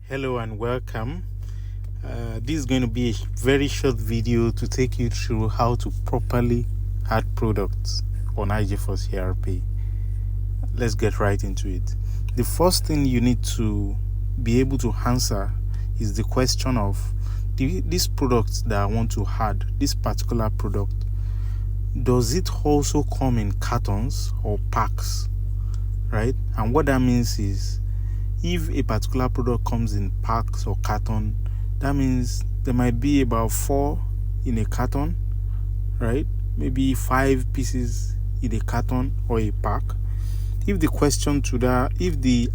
Hello and welcome. This is going to be a very short video to take you through how to properly add products on IGFirst ERP. Let's get right into it. The first thing you need to be able to answer is the question of this product that I want to add, this particular product, does it also come in cartons or packs, right? And what that means is, if a particular product comes in packs or carton, that means there might be about 4 in a carton, right? Maybe 5 pieces in a carton or a pack. If the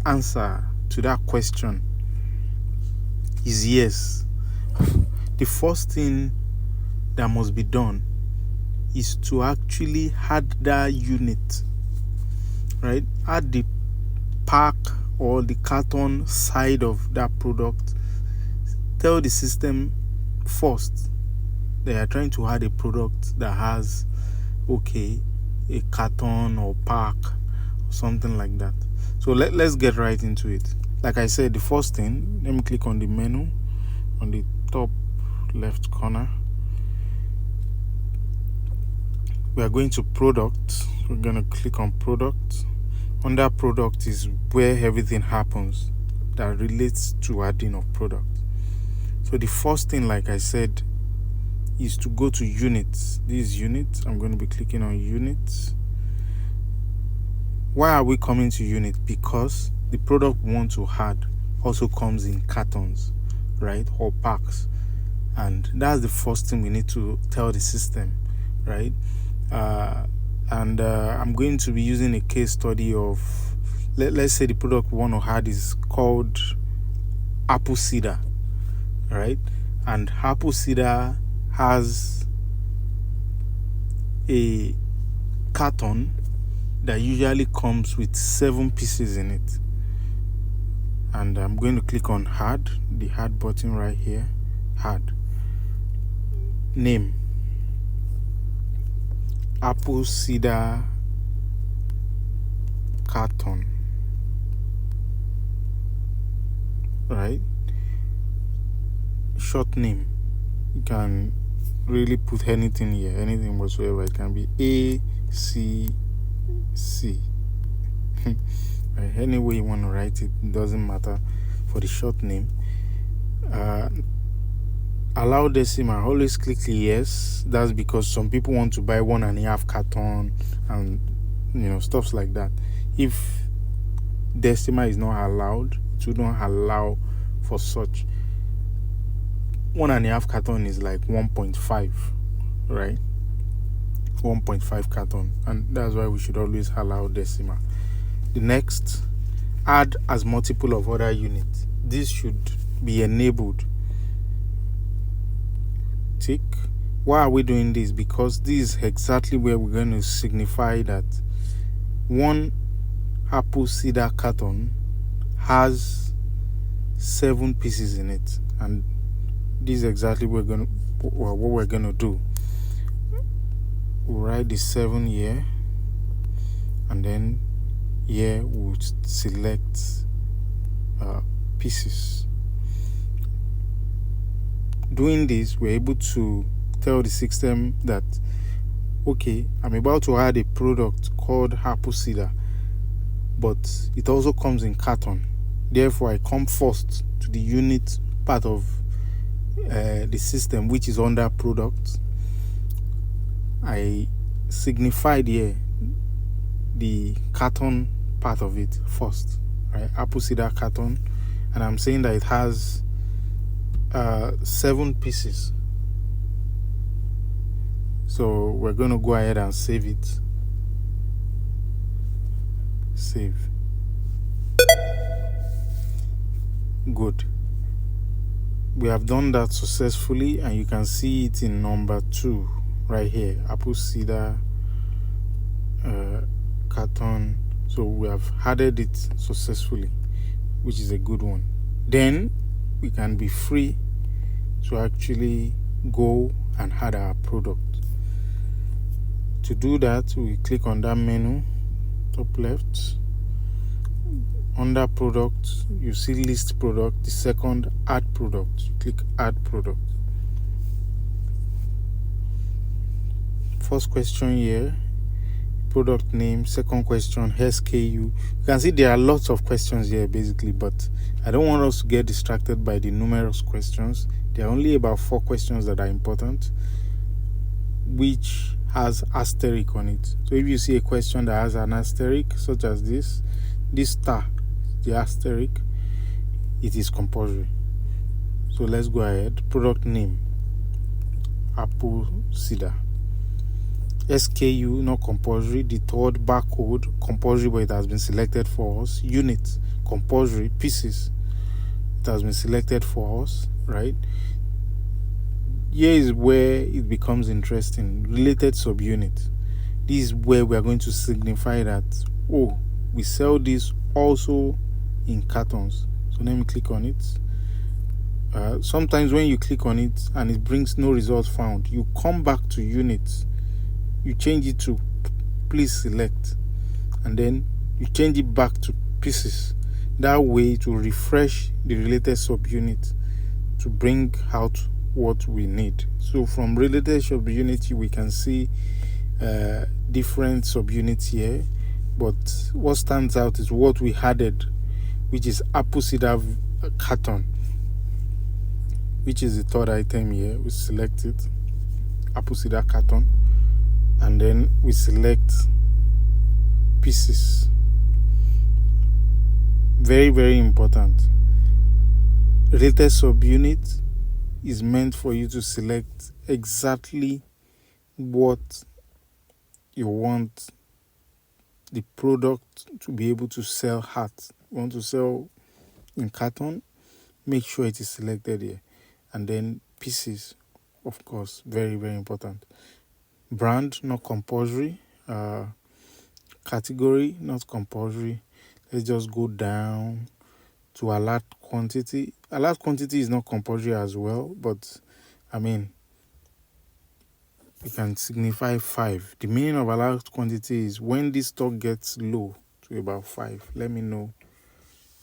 answer to that question is yes, the first thing that must be done is to actually add that unit, right? Add the pack or the carton side of that product. Tell the system first they are trying to add a product that has a carton or pack or something like that. So let's get right into it. Like I said, the first thing, let me click on the menu on the top left corner. We are going to product. We're going to click on product. Under product is where everything happens that relates to adding of product. So the first thing, like I said, is to go to units. This is units. I'm going to be clicking on units. Why are we coming to unit? Because the product we want to add also comes in cartons, right, or packs. And that's the first thing we need to tell the system, right? I'm going to be using a case study of, let's say the product we want to add is called apple cider, right? And apple cider has a carton that usually comes with 7 pieces in it. And I'm going to click on add, the add button right here. Add. Name. Apple cider carton, right? Short name, you can really put anything here, anything whatsoever. It can be ACC. Right? Any way you want to write it, doesn't matter for the short name. Allow decimal, always click yes. That's because some people want to buy 1.5 carton and stuff like that. If decimal is not allowed, it will not allow for such. 1.5 carton is like 1.5, right? 1.5 carton, and that's why we should always allow decimal. The next, add as multiple of other units. This should be enabled. Tick. Why are we doing this? Because this is exactly where we're going to signify that one apple cider carton has 7 pieces in it, and this is exactly what we're going to do. We'll write the 7 here, and then here we'll select pieces. Doing this, we're able to tell the system that, okay, I'm about to add a product called apple cider, but it also comes in carton. Therefore, I come first to the unit part of the system, which is under product. I signified here the carton part of it first, right? Apple cider carton, and I'm saying that it has 7 pieces. So we're going to go ahead and save it. Save. Good. We have done that successfully, and you can see it in number 2 right here, apple cider carton. So we have added it successfully, which is a good one. Then we can be free to actually go and add our product. To do that, we click on that menu, top left, Under product, you see list product. The second, add product. Click add product. First question here, product name. Second question, SKU. You can see there are lots of questions here basically, but I don't want us to get distracted by the numerous questions. There are only about 4 questions that are important, which has asterisk on it. So if you see a question that has an asterisk, such as this star, the asterisk, it is compulsory. So let's go ahead. Product name, apple cider. SKU, not compulsory. The third, barcode, compulsory, but it has been selected for us. Unit, compulsory. Pieces, it has been selected for us, right? Here is where it becomes interesting. Related subunit. This is where we are going to signify that, oh, we sell this also in cartons. So let me click on it. Sometimes when you click on it and it brings no result found, you come back to units, you change it to please select, and then you change it back to pieces. That way it will refresh the related subunit to bring out what we need. So from related subunit, we can see different subunits here, but what stands out is what we added, which is apple cider carton, which is the third item here. We select it, apple cider carton, and then we select pieces. Very, very important. Related subunit is meant for you to select exactly what you want the product to be able to sell at. You want to sell in carton, make sure it is selected here. And then pieces, of course, very, very important. Brand, not compulsory. Category, not compulsory. Let's just go down to alert quantity. Alert quantity is not compulsory as well, but I mean, we can signify 5. The meaning of alert quantity is when this stock gets low to about 5, let me know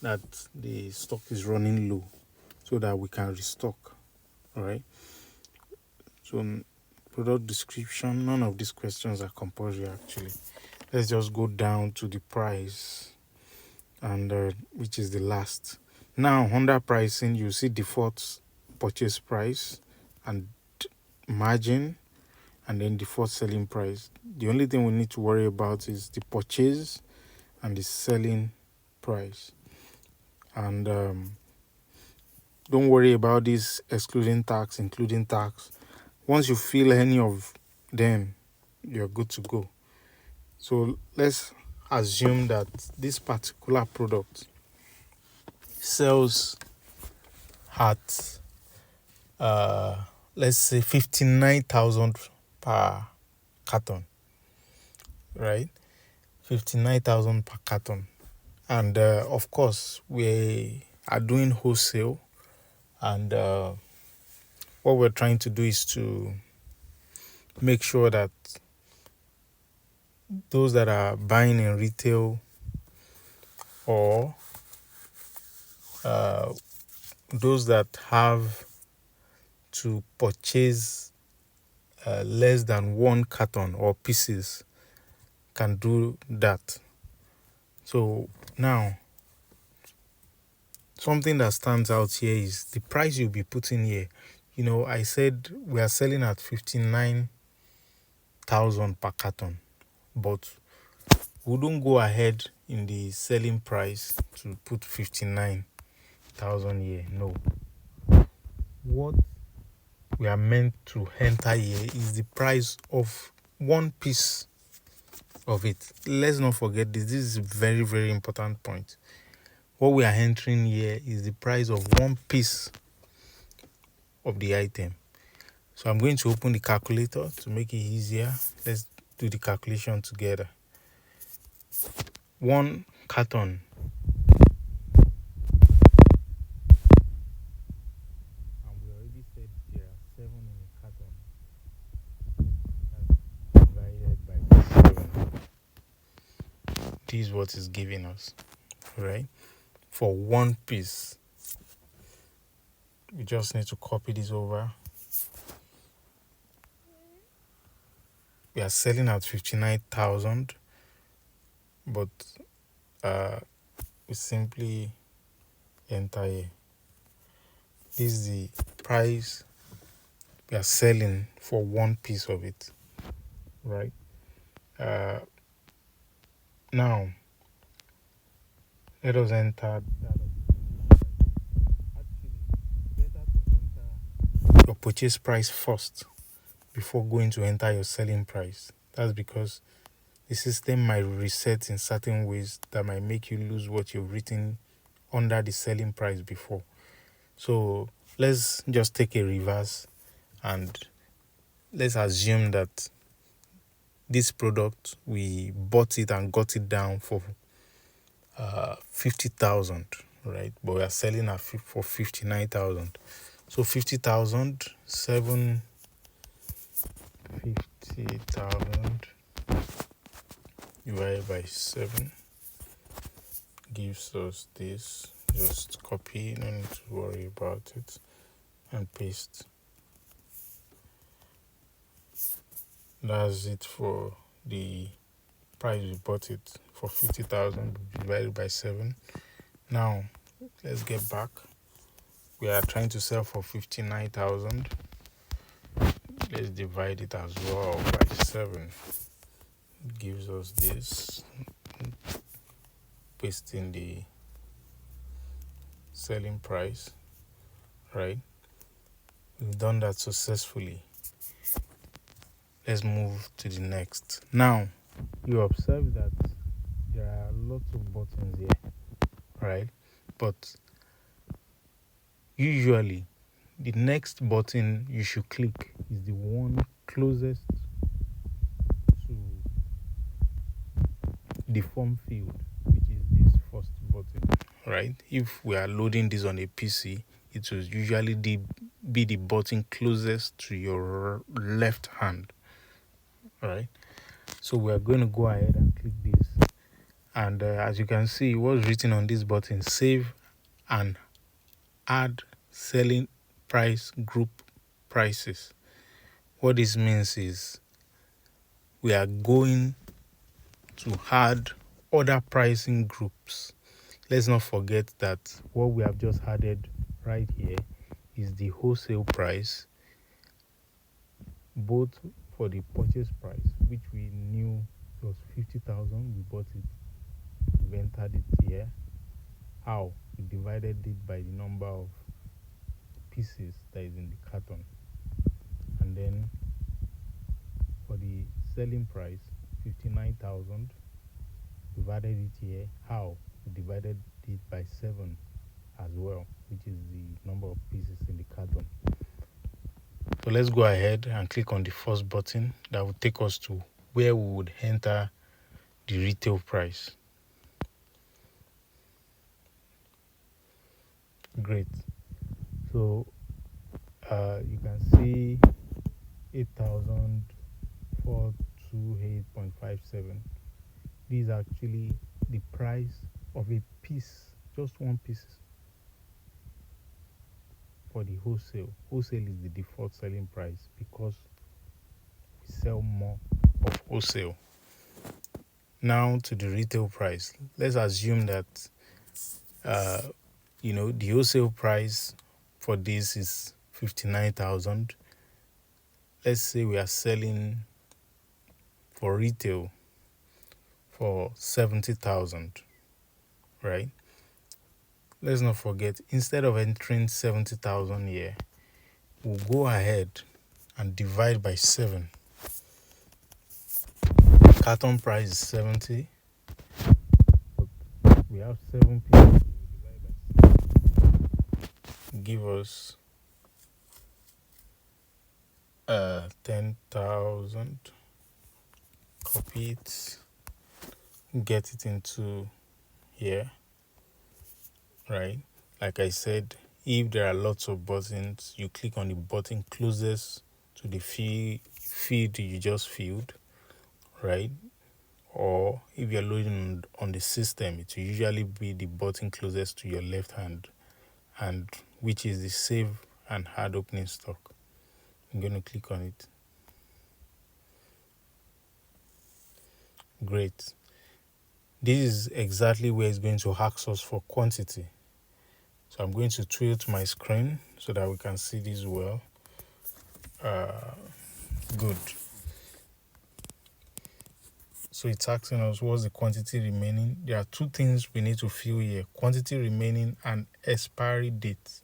that the stock is running low so that we can restock. All right. So product description, none of these questions are compulsory actually. Let's just go down to the price, and which is the last. Now under pricing, you see default purchase price and margin, and then default selling price. The only thing we need to worry about is the purchase and the selling price. And don't worry about this excluding tax, including tax. Once you fill any of them, you're good to go. So let's assume that this particular product sells at let's say 59,000 per carton, right? 59,000 per carton. And of course, we are doing wholesale, and what we're trying to do is to make sure that those that are buying in retail, or those that have to purchase less than 1 carton or pieces, can do that. So now, something that stands out here is the price you'll be putting here. You know, I said we are selling at 59,000 per carton, but we don't go ahead in the selling price to put 59,000 here. No. What we are meant to enter here is the price of 1 piece of it. Let's not forget this. This is a very, very important point. What we are entering here is the price of 1 piece of the item. So I'm going to open the calculator to make it easier. Let's do the calculation together. 1 carton. And we already said there are 7 in a carton. That's divided by 7. This is what it's giving us. right? For one piece, we just need to copy this over. We are selling at 59,000, but we simply enter here. This is the price we are selling for one piece of it, right? Now let us enter that. Actually, it's better to enter your purchase price first before going to enter your selling price. That's because the system might reset in certain ways that might make you lose what you've written under the selling price before. So let's just take a reverse and let's assume that this product, we bought it and got it down for 50,000, right? But we are selling for 59,000. So 50,000, 50,000 divided by 7 gives us this. Just copy, no need to worry about it, and paste. That's it for the price we bought it for, 50,000 divided by 7. Now let's get back. We are trying to sell for 59,000. Let's divide it as well by 7. It gives us this. Paste in the selling price, right? We've done that successfully. Let's move to the next. Now you observe that there are lots of buttons here, right? But usually the next button you should click is the one closest to the form field, which is this first button, right? If we are loading this on a PC, it will usually be the button closest to your left hand, right? So we are going to go ahead and click this, and as you can see, what's written on this button: save and add selling price group prices. What this means is we are going to add other pricing groups. Let's not forget that what we have just added right here is the wholesale price, both for the purchase price, which we knew was 50,000. We bought it, we entered it here. How? We divided it by the number of pieces that is in the carton. And then for the selling price, 59,000, we've added it here. How? We divided it by 7 as well, which is the number of pieces in the carton. So let's go ahead and click on the first button that will take us to where we would enter the retail price. Great. So you can see 8,428.57. This is actually the price of a piece, just one piece, for the wholesale. Wholesale is the default selling price because we sell more of wholesale. Now to the retail price. Let's assume that the wholesale price for this is 59,000. Let's say we are selling for retail for 70,000, right? Let's not forget, instead of entering 70,000 here, we'll go ahead and divide by 7. Carton price is 70, but we have 7 people. We'll divide by 7. Give us 10,000. Copy it, get it into here, right? Like I said, if there are lots of buttons, you click on the button closest to the field you just filled, right? or if you're loading on the system, it will usually be the button closest to your left hand, and which is the save and hard opening stock. I'm going to click on it. Great. This is exactly where it's going to ask us for quantity. So I'm going to tilt my screen so that we can see this well. Good. So it's asking us what's the quantity remaining. There are two things we need to fill here: quantity remaining and expiry date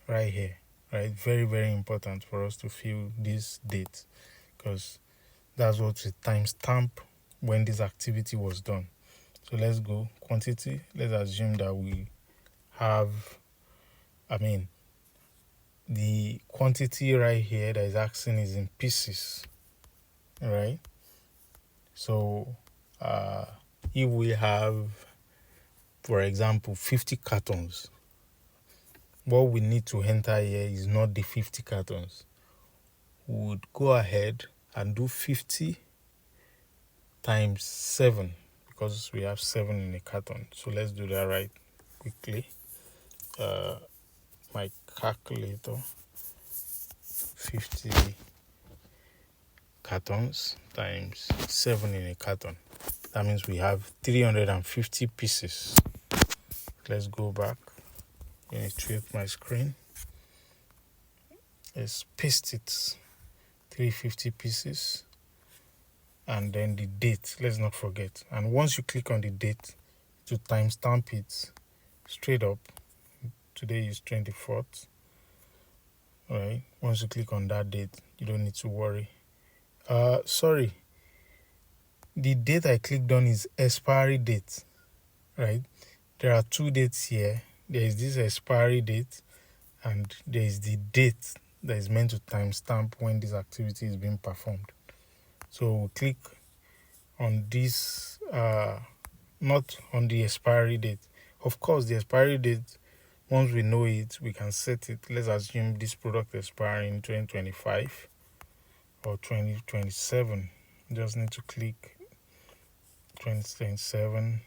right here. Right? Very, very important for us to fill this date, because that's what the timestamp when this activity was done. So let's go quantity. Let's assume that we have, the quantity right here that is asking is in pieces, right? So if we have, for example, 50 cartons, what we need to enter here is not the 50 cartons. We would go ahead and do 50 times 7, because we have 7 in a carton. So let's do that right quickly. My calculator. 50 cartons times 7 in a carton. That means we have 350 pieces. Let's go back. I'm going to tweak my screen. Let's paste it. 350 pieces. And then the date. Let's not forget. And once you click on the date, to timestamp it straight up. Today is 24th. Right? Once you click on that date, you don't need to worry. Sorry. The date I clicked on is expiry date. Right? There are two dates here. There is this expiry date, and there is the date that is meant to timestamp when this activity is being performed. So we'll click on this, not on the expiry date. Of course, the expiry date, once we know it, we can set it. Let's assume this product expires in 2025 or 2027. Just need to click 2027,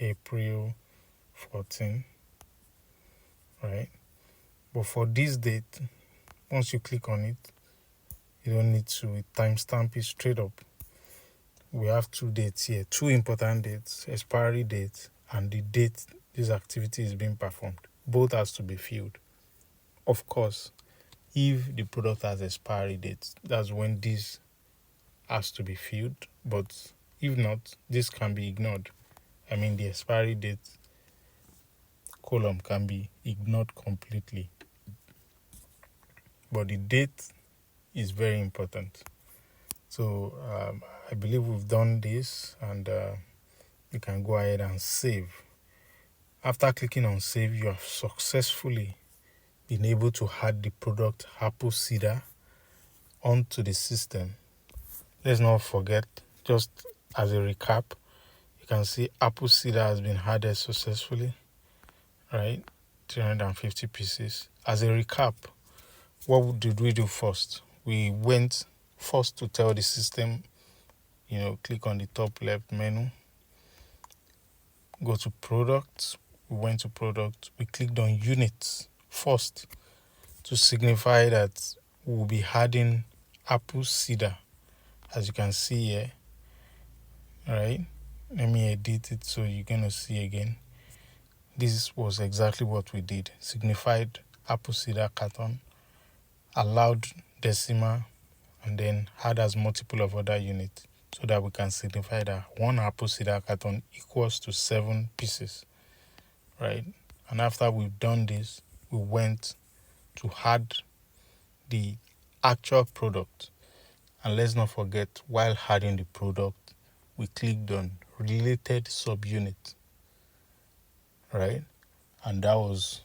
April 14, right? But for this date, once you click on it, you don't need to timestamp it straight up. We have two dates here, two important dates: expiry date and the date this activity is being performed. Both has to be filled. Of course, if the product has expiry date, that's when this has to be filled. But if not, this can be ignored. The expiry date column can be ignored completely. But the date is very important. So I believe we've done this, and you can go ahead and save. After clicking on save, you have successfully been able to add the product apple cider onto the system. Let's not forget, just as a recap, you can see apple cider has been added successfully, right? 350 pieces. As a recap, what did we do first? We went first to tell the system, click on the top left menu, go to products. We went to product. We clicked on units first to signify that we'll be adding apple cider, as you can see here. All right, let me edit it so you're going to see again. This was exactly what we did. Signified apple cider carton, allowed decimal, and then add as multiple of other units, so that we can signify that one apple cider carton equals to 7 pieces, right? And after we've done this, we went to add the actual product. And let's not forget, while adding the product, we clicked on related subunit, right? And that was,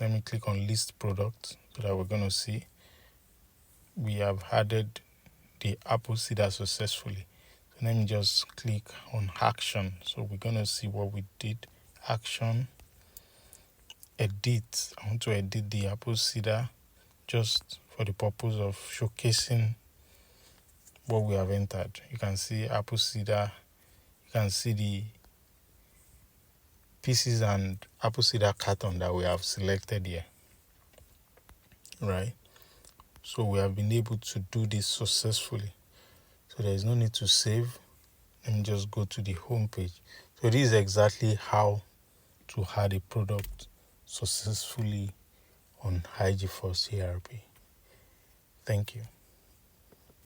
let me click on list product so that we're going to see we have added the apple cider successfully. So let me just click on action. So we're going to see what we did. Action, edit. I want to edit the apple cider just for the purpose of showcasing what we have entered. You can see apple cider You can see the pieces and apple cider carton that we have selected here, right? So we have been able to do this successfully. So there is no need to save. Let me just go to the home page. So this is exactly how to add a product successfully on IGFirst ERP. Thank you.